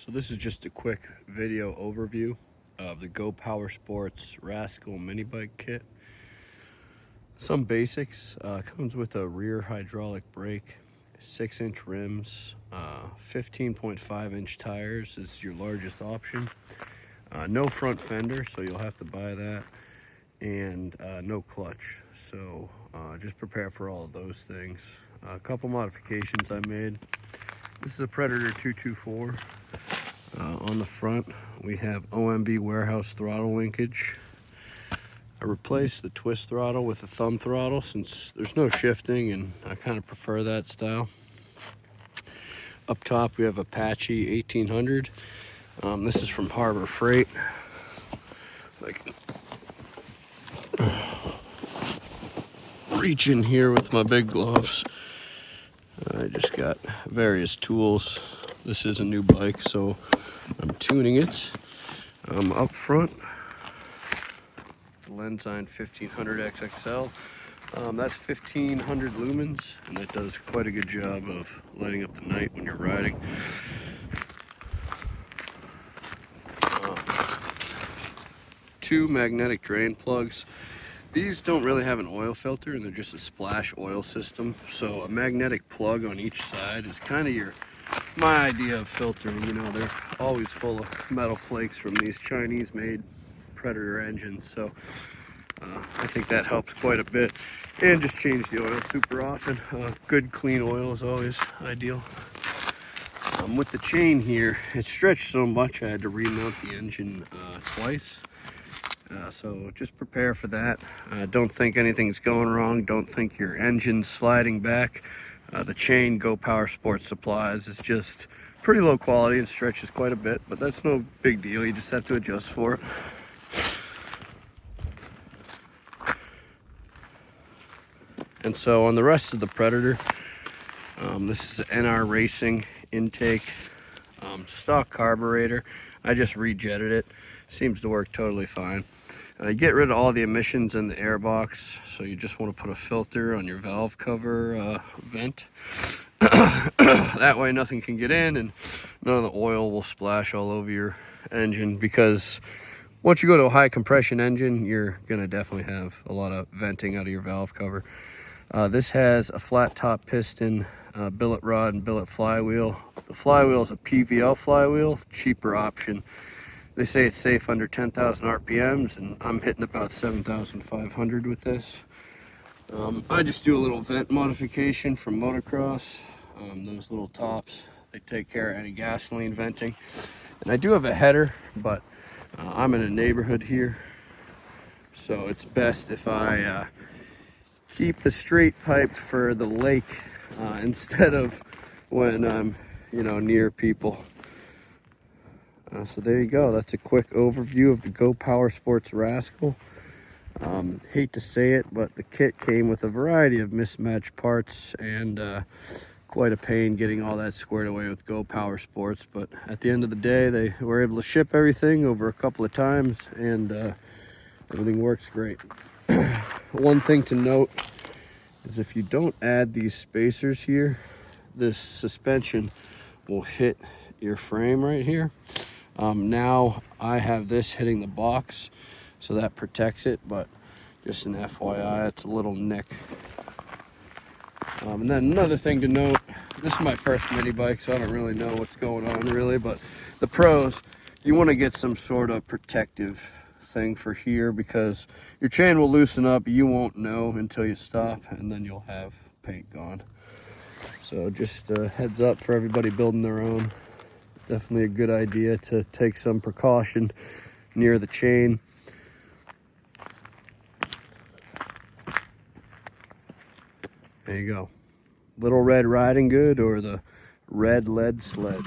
So this is just a quick video overview of the Go Power Sports Rascal Minibike kit. Some basics, comes with a rear hydraulic brake, 6-inch rims, 15.5-inch tires is your largest option. No front fender, so you'll have to buy that, and no clutch. So just prepare for all of those things. A couple modifications I made. This is a Predator 224. On the front, we have OMB warehouse throttle linkage. I replaced the twist throttle with a thumb throttle since there's no shifting, and I kind of prefer that style. Up top, we have Apache 1800. This is from Harbor Freight. Like, reach in here with my big gloves. I just got various tools. This is a new bike, so I'm tuning it. Up front, the Lenzine 1500 XXL. That's 1500 lumens, and it does quite a good job of lighting up the night when you're riding. Two magnetic drain plugs. These don't really have an oil filter, and they're just a splash oil system. So a magnetic plug on each side is kind of my idea of filtering. You know, they're always full of metal flakes from these Chinese-made Predator engines. So I think that helps quite a bit. And just change the oil super often. Good clean oil is always ideal. With the chain here, it stretched so much I had to remount the engine twice. So just prepare for that. Don't think anything's going wrong. Don't think your engine's sliding back. The chain Go Power Sports supplies is just pretty low quality and stretches quite a bit, but that's no big deal. You just have to adjust for it. And so on the rest of the Predator, this is an NR Racing intake, stock carburetor. I just rejetted it. Seems to work totally fine. You get rid of all the emissions in the air box, so you just want to put a filter on your valve cover vent. That way nothing can get in and none of the oil will splash all over your engine, because once you go to a high compression engine, you're going to definitely have a lot of venting out of your valve cover. This has a flat top piston, billet rod, and billet flywheel. The flywheel is a PVL flywheel, cheaper option. They say it's safe under 10,000 RPMs, and I'm hitting about 7,500 with this. I just do a little vent modification from motocross. Those little tops, they take care of any gasoline venting. And I do have a header, but I'm in a neighborhood here, so it's best if I keep the straight pipe for the lake instead of when I'm, near people. So there you go. That's a quick overview of the Go Power Sports Rascal. Hate to say it, but the kit came with a variety of mismatched parts, and quite a pain getting all that squared away with Go Power Sports. But at the end of the day, they were able to ship everything over a couple of times, and everything works great. One thing to note is if you don't add these spacers here, this suspension will hit your frame right here. Now I have this hitting the box, so that protects it, but just an FYI, it's a little nick. And then another thing to note, this is my first mini bike, so I don't really know what's going on really, but the pros, you want to get some sort of protective thing for here, because your chain will loosen up. You won't know until you stop, and then you'll have paint gone. So just a heads up for everybody building their own. Definitely a good idea to take some precaution near the chain. There you go. Little Red Riding Good, or the Red Lead Sled.